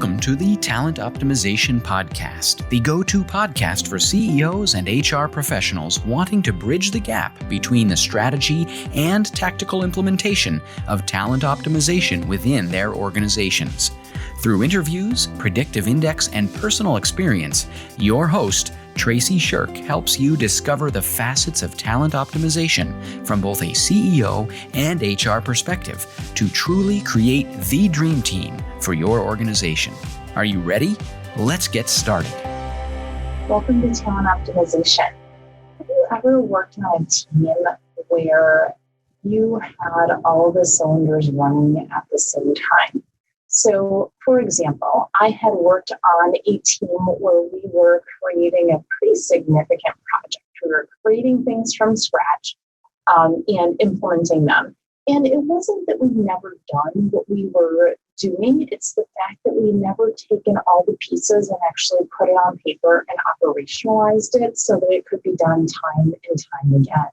Welcome to the Talent Optimization Podcast, the go-to podcast for CEOs and HR professionals wanting to bridge the gap between the strategy and tactical implementation of talent optimization within their organizations. Through interviews, predictive index, and personal experience, your host, Tracy Shirk, helps you discover the facets of talent optimization from both a CEO and HR perspective to truly create the dream team for your organization. Are you ready? Let's get started. Welcome to Talent Optimization. Have you ever worked on a team where you had all the cylinders running at the same time? So, for example, I had worked on a team where we were creating a pretty significant project. We were creating things from scratch and implementing them. And it wasn't that we'd never done what we were doing. It's the fact that we never taken all the pieces and actually put it on paper and operationalized it so that it could be done time and time again.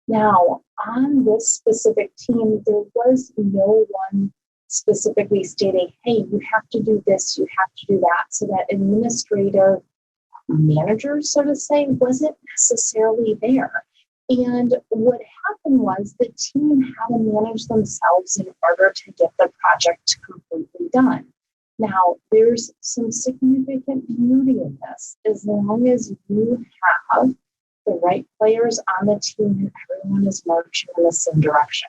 Now, on this specific team, there was no one specifically stating, hey, you have to do this, you have to do that. So that administrative manager, so to say, wasn't necessarily there. And what happened was the team had to manage themselves in order to get the project completely done. Now, there's some significant beauty in this. As long as you have the right players on the team and everyone is marching in the same direction.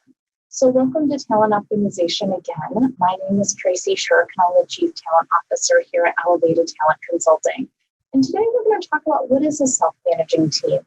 So welcome to Talent Optimization again. My name is Tracy Shirk, and I'm the Chief Talent Officer here at Elevated Talent Consulting. And today we're going to talk about what is a self-managing team.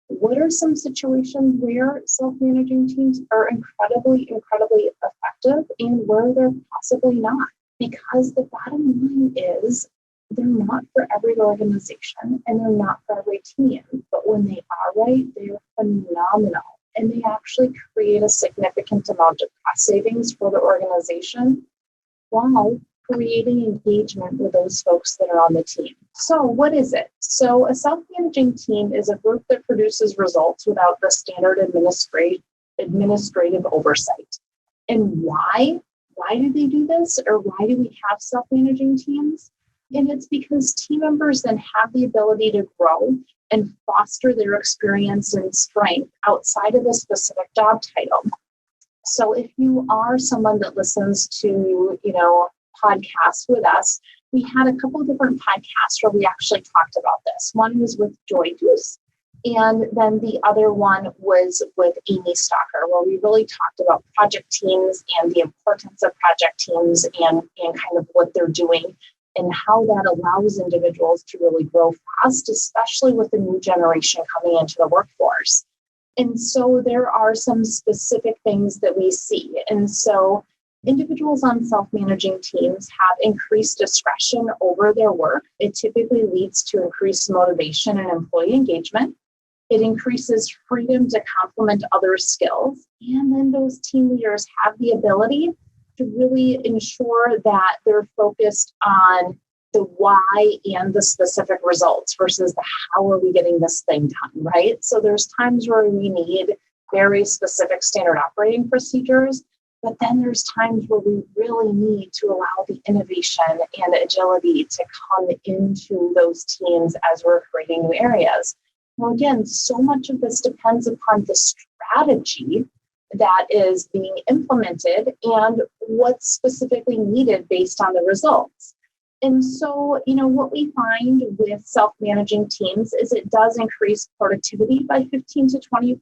What are some situations where self-managing teams are incredibly effective and where they're possibly not? Because the bottom line is they're not for every organization and they're not for every team. But when they are right, they're phenomenal. And they actually create a significant amount of cost savings for the organization while creating engagement with those folks that are on the team. So what is it? So a self-managing team is a group that produces results without the standard administrative oversight. And why? Why do they do this? Or why do we have self-managing teams? And it's because team members then have the ability to grow and foster their experience and strength outside of a specific job title. So if you are someone that listens to, podcasts with us, we had a couple of different podcasts where we actually talked about this. One was with Joy Deuce, and then the other one was with Amy Stalker, where we really talked about project teams and the importance of project teams and kind of what they're doing and how that allows individuals to really grow fast, especially with the new generation coming into the workforce. And so there are some specific things that we see. And so individuals on self-managing teams have increased discretion over their work. It typically leads to increased motivation and employee engagement. It increases freedom to complement other skills. And then those team leaders have the ability to really ensure that they're focused on the why and the specific results versus the how are we getting this thing done, right? So there's times where we need very specific standard operating procedures, but then there's times where we really need to allow the innovation and agility to come into those teams as we're creating new areas. Well, again, so much of this depends upon the strategy that is being implemented and what's specifically needed based on the results. And so, what we find with self-managing teams is it does increase productivity by 15 to 20%.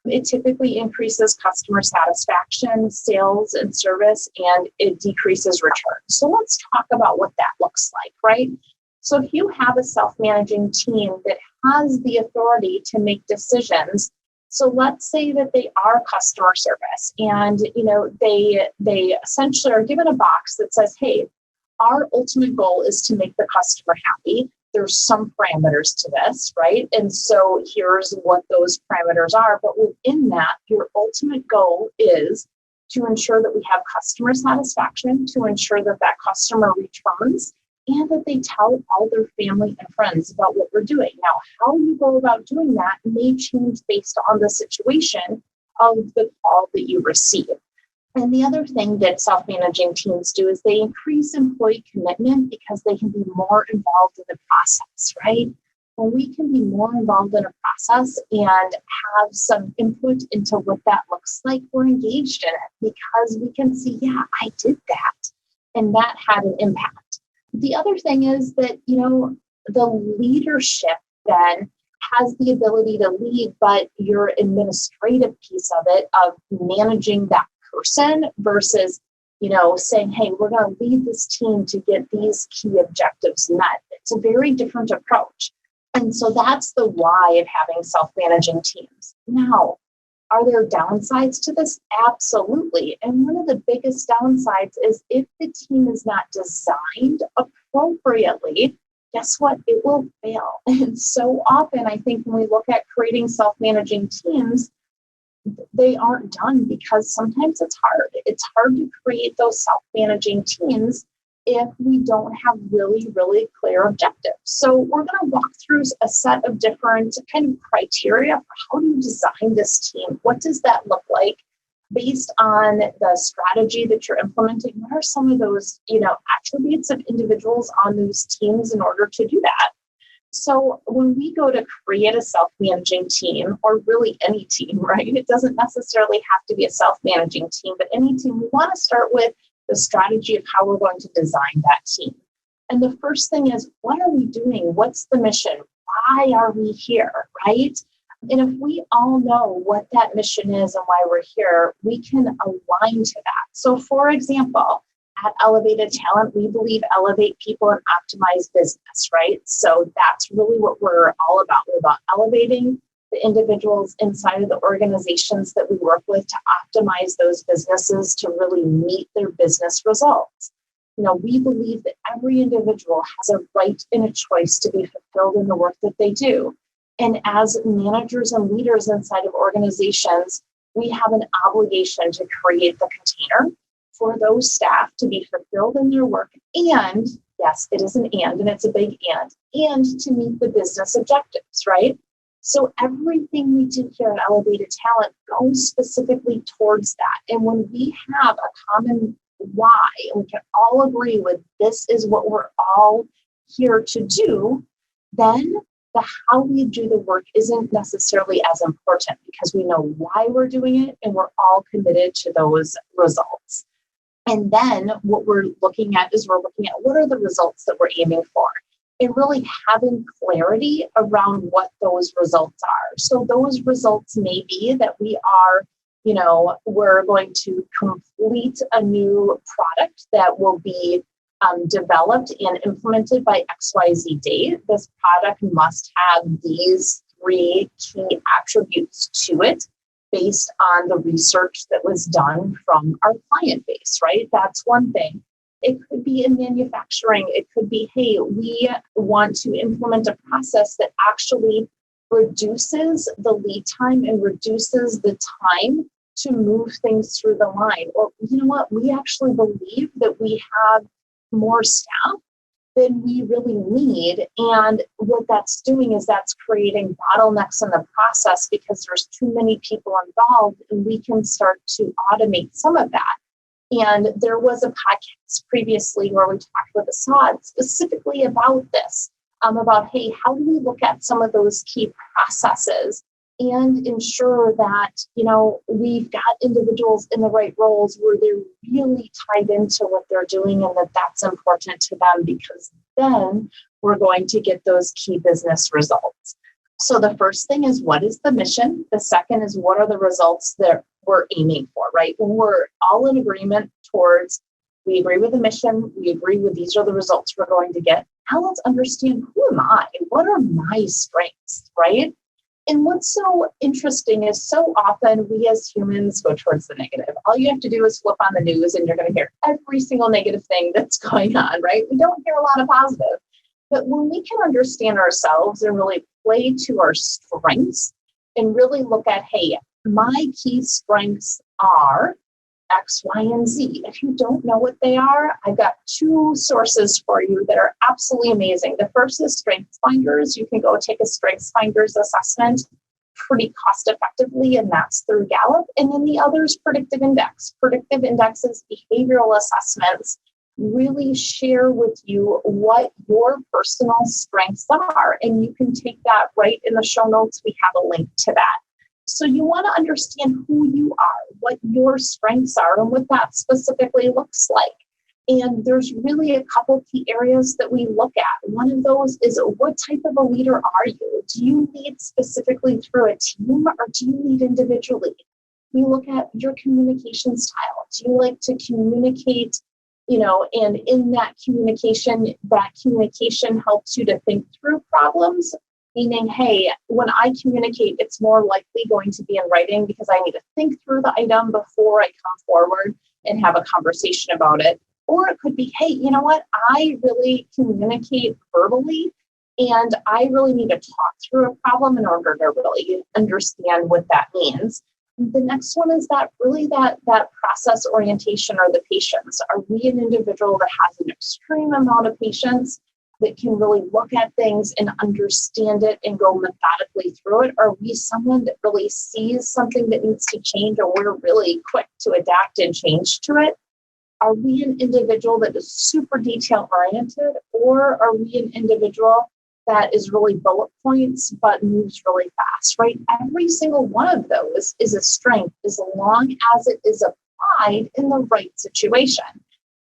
It typically increases customer satisfaction, sales, and service, and it decreases returns. So let's talk about what that looks like, right? So if you have a self-managing team that has the authority to make decisions, so let's say that they are customer service and, they essentially are given a box that says, hey, our ultimate goal is to make the customer happy. There's some parameters to this, right? And so here's what those parameters are. But within that, your ultimate goal is to ensure that we have customer satisfaction, to ensure that that customer returns, and that they tell all their family and friends about what we're doing. Now, how you go about doing that may change based on the situation of the call that you receive. And the other thing that self-managing teams do is they increase employee commitment because they can be more involved in the process, right? When we can be more involved in a process and have some input into what that looks like, we're engaged in it because we can see, yeah, I did that. And that had an impact. The other thing is that, the leadership then has the ability to lead, but your administrative piece of it, of managing that person versus, saying, hey, we're going to lead this team to get these key objectives met. It's a very different approach. And so that's the why of having self-managing teams. Now, are there downsides to this? Absolutely. And one of the biggest downsides is if the team is not designed appropriately, guess what? It will fail. And so often, I think when we look at creating self-managing teams, they aren't done because sometimes it's hard. It's hard to create those self-managing teams if we don't have really, really clear objectives. So we're going to walk through a set of different kind of criteria for how do you design this team? What does that look like based on the strategy that you're implementing? What are some of those, attributes of individuals on those teams in order to do that? So when we go to create a self-managing team, or really any team, right? It doesn't necessarily have to be a self-managing team, but any team, we want to start with the strategy of how we're going to design that team. And the first thing is, what are we doing? What's the mission? Why are we here, right? And if we all know what that mission is and why we're here, we can align to that. So for example, at Elevated Talent, we believe elevate people and optimize business, right? So that's really what we're all about. We're about elevating the individuals inside of the organizations that we work with to optimize those businesses to really meet their business results. We believe that every individual has a right and a choice to be fulfilled in the work that they do. And as managers and leaders inside of organizations, we have an obligation to create the container for those staff to be fulfilled in their work. And yes, it is an and it's a big and to meet the business objectives, right? So everything we do here at Elevated Talent goes specifically towards that. And when we have a common why, and we can all agree with this is what we're all here to do, then the how we do the work isn't necessarily as important because we know why we're doing it and we're all committed to those results. And then what we're looking at is we're looking at what are the results that we're aiming for and really having clarity around what those results are. So those results may be that we are, we're going to complete a new product that will be developed and implemented by XYZ date. This product must have these 3 key attributes to it based on the research that was done from our client base, right? That's one thing. It could be in manufacturing. It could be, hey, we want to implement a process that actually reduces the lead time and reduces the time to move things through the line. Or, you know what? We actually believe that we have more staff than we really need. And what that's doing is that's creating bottlenecks in the process because there's too many people involved, and we can start to automate some of that. And there was a podcast previously where we talked with Assad specifically about this, about, hey, how do we look at some of those key processes and ensure that, we've got individuals in the right roles where they're really tied into what they're doing and that that's important to them, because then we're going to get those key business results. So the first thing is, what is the mission? The second is, what are the results that we're aiming for, right? When we're all in agreement towards, we agree with the mission, we agree with these are the results we're going to get. Now let's understand, who am I? What are my strengths, right? And what's so interesting is so often we as humans go towards the negative. All you have to do is flip on the news and you're going to hear every single negative thing that's going on, right? We don't hear a lot of positive. But when we can understand ourselves and really play to our strengths and really look at, hey, my key strengths are X, Y, and Z. If you don't know what they are, I've got 2 sources for you that are absolutely amazing. The first is StrengthsFinders. You can go take a StrengthsFinders assessment pretty cost effectively, and that's through Gallup. And then the other is predictive index. Predictive indexes, behavioral assessments, really share with you what your personal strengths are. And you can take that right in the show notes. We have a link to that. So you want to understand who you are, what your strengths are, and what that specifically looks like. And there's really a couple key areas that we look at. One of those is, what type of a leader are you? Do you lead specifically through a team, or do you lead individually? We look at your communication style. Do you like to communicate, and in that communication helps you to think through problems? Meaning, hey, when I communicate, it's more likely going to be in writing because I need to think through the item before I come forward and have a conversation about it. Or it could be, hey, you know what? I really communicate verbally, and I really need to talk through a problem in order to really understand what that means. The next one is that process orientation, or the patience. Are we an individual that has an extreme amount of patience, that can really look at things and understand it and go methodically through it? Or are we someone that really sees something that needs to change, or we're really quick to adapt and change to it? Are we an individual that is super detail oriented, or are we an individual that is really bullet points but moves really fast, right? Every single one of those is a strength as long as it is applied in the right situation.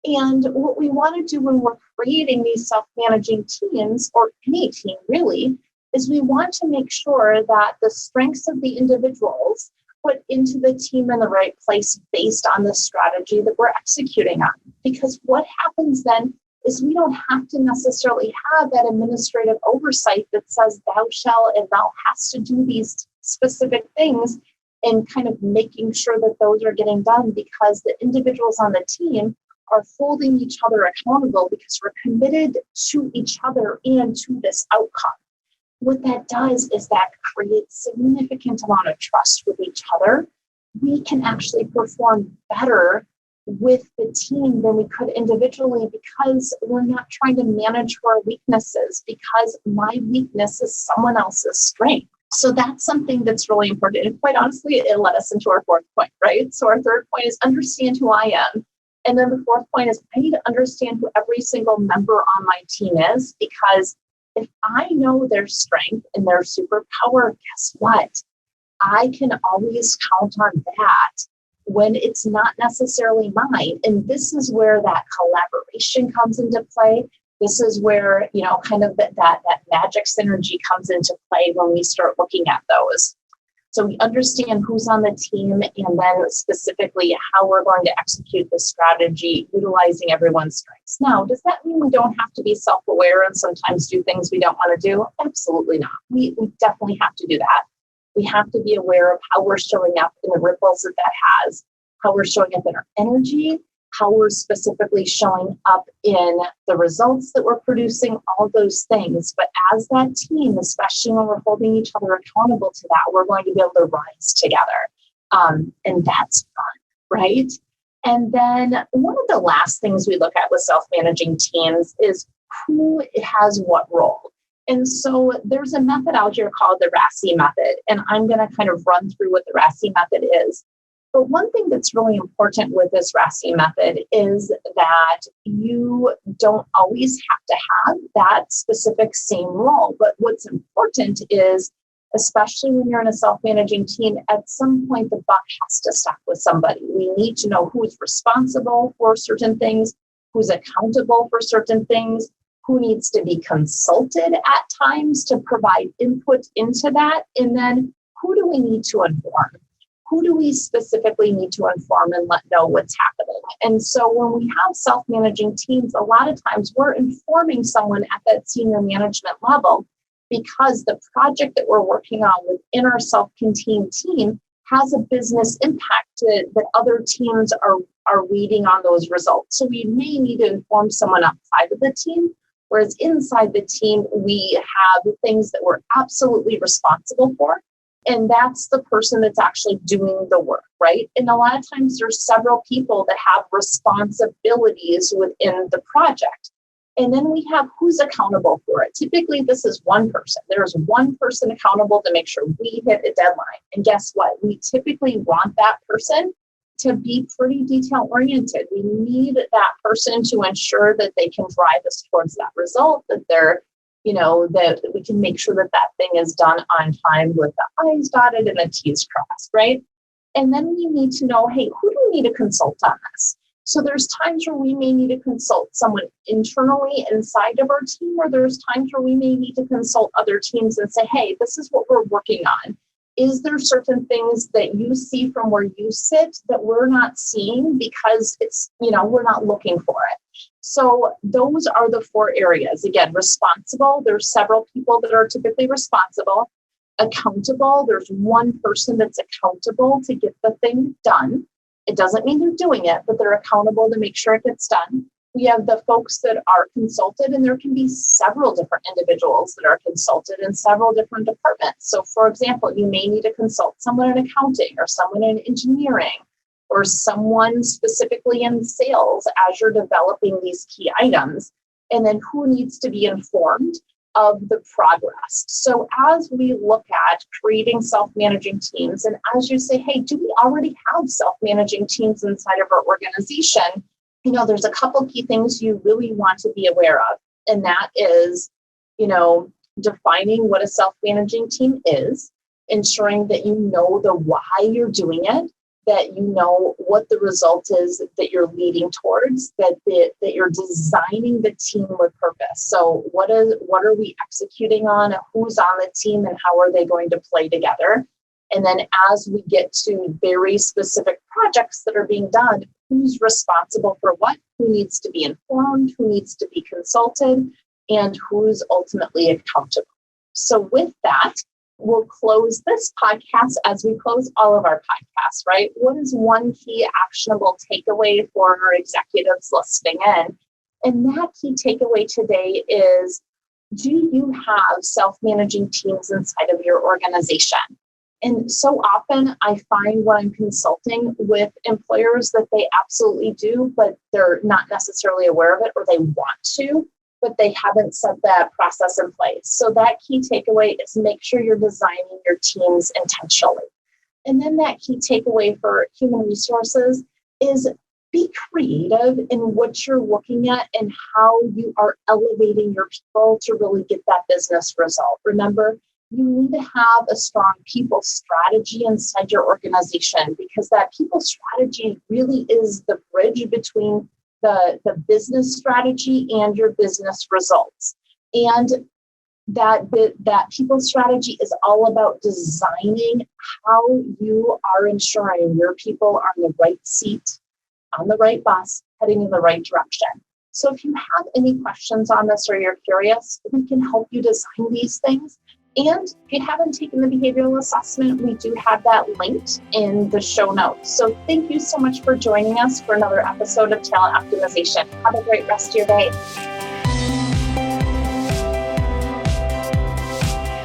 And what we want to do when we're creating these self-managing teams, or any team really, is we want to make sure that the strengths of the individuals put into the team in the right place based on the strategy that we're executing on. Because what happens then is we don't have to necessarily have that administrative oversight that says thou shall and thou hast to do these specific things, and kind of making sure that those are getting done, because the individuals on the team are holding each other accountable because we're committed to each other and to this outcome. What that does is that creates significant amount of trust with each other. We can actually perform better with the team than we could individually, because we're not trying to manage our weaknesses, because my weakness is someone else's strength. So that's something that's really important. And quite honestly, it led us into our fourth point, right? So our third point is understand who I am. And then the fourth point is I need to understand who every single member on my team is, because if I know their strength and their superpower, guess what? I can always count on that when it's not necessarily mine. And this is where that collaboration comes into play. This is where, kind of that magic synergy comes into play when we start looking at those. So we understand who's on the team, and then specifically how we're going to execute the strategy utilizing everyone's strengths. Now, does that mean we don't have to be self-aware and sometimes do things we don't want to do? Absolutely not. We definitely have to do that. We have to be aware of how we're showing up in the ripples that has, how we're showing up in our energy, how we're specifically showing up in the results that we're producing, all of those things. But as that team, especially when we're holding each other accountable to that, we're going to be able to rise together. And that's fun, right? And then one of the last things we look at with self-managing teams is who has what role. And so there's a method out here called the RACI method, and I'm going to kind of run through what the RACI method is. But one thing that's really important with this RACI method is that you don't always have to have that specific same role. But what's important is, especially when you're in a self-managing team, at some point the buck has to stop with somebody. We need to know who's responsible for certain things, who's accountable for certain things, who needs to be consulted at times to provide input into that, and then who do we need to inform? Who do we specifically need to inform and let know what's happening? And so when we have self-managing teams, a lot of times we're informing someone at that senior management level, because the project that we're working on within our self-contained team has a business impact that other teams are reading on those results. So we may need to inform someone outside of the team, whereas inside the team, we have things that we're absolutely responsible for. And that's the person that's actually doing the work, right? And a lot of times there's several people that have responsibilities within the project. And then we have who's accountable for it. Typically, this is one person. There's one person accountable to make sure we hit a deadline. And guess what? We typically want that person to be pretty detail oriented. We need that person to ensure that they can drive us towards that result, that they're, that we can make sure that that thing is done on time with the I's dotted and the T's crossed, right? And then we need to know, hey, who do we need to consult on this? So there's times where we may need to consult someone internally inside of our team, or there's times where we may need to consult other teams and say, hey, this is what we're working on. Is there certain things that you see from where you sit that we're not seeing because it's, we're not looking for it? So those are the 4 areas. Again, responsible. There's several people that are typically responsible. Accountable. There's one person that's accountable to get the thing done. It doesn't mean they're doing it, but they're accountable to make sure it gets done. We have the folks that are consulted, and there can be several different individuals that are consulted in several different departments. So, for example, you may need to consult someone in accounting or someone in engineering or someone specifically in sales as you're developing these key items. And then who needs to be informed of the progress. So as we look at creating self-managing teams, and as you say, hey, do we already have self-managing teams inside of our organization? There's a couple key things you really want to be aware of. And that is, defining what a self-managing team is, ensuring that you know the why you're doing it, that you know what the result is that you're leading towards, that you're designing the team with purpose. So what are we executing on? Who's on the team and how are they going to play together? And then as we get to very specific projects that are being done, who's responsible for what, who needs to be informed, who needs to be consulted, and who's ultimately accountable. So with that, we'll close this podcast as we close all of our podcasts, right? What is one key actionable takeaway for our executives listening in? And that key takeaway today is, do you have self-managing teams inside of your organization? And so often I find when I'm consulting with employers that they absolutely do, but they're not necessarily aware of it, or they want to, but they haven't set that process in place. So that key takeaway is make sure you're designing your teams intentionally. And then that key takeaway for human resources is be creative in what you're looking at and how you are elevating your people to really get that business result. Remember, you need to have a strong people strategy inside your organization, because that people strategy really is the bridge between the business strategy and your business results. And that people strategy is all about designing how you are ensuring your people are in the right seat, on the right bus, heading in the right direction. So if you have any questions on this, or you're curious, we can help you design these things. And if you haven't taken the behavioral assessment, we do have that linked in the show notes. So thank you so much for joining us for another episode of Talent Optimization. Have a great rest of your day.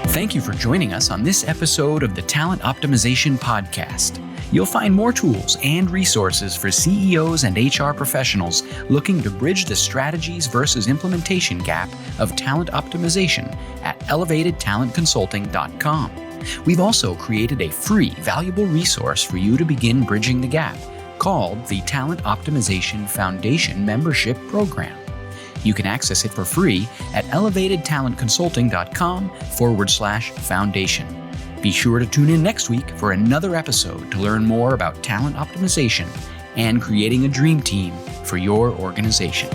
Thank you for joining us on this episode of the Talent Optimization Podcast. You'll find more tools and resources for CEOs and HR professionals looking to bridge the strategies versus implementation gap of talent optimization at elevatedtalentconsulting.com. We've also created a free, valuable resource for you to begin bridging the gap called the Talent Optimization Foundation Membership Program. You can access it for free at elevatedtalentconsulting.com/foundation. Be sure to tune in next week for another episode to learn more about talent optimization and creating a dream team for your organization.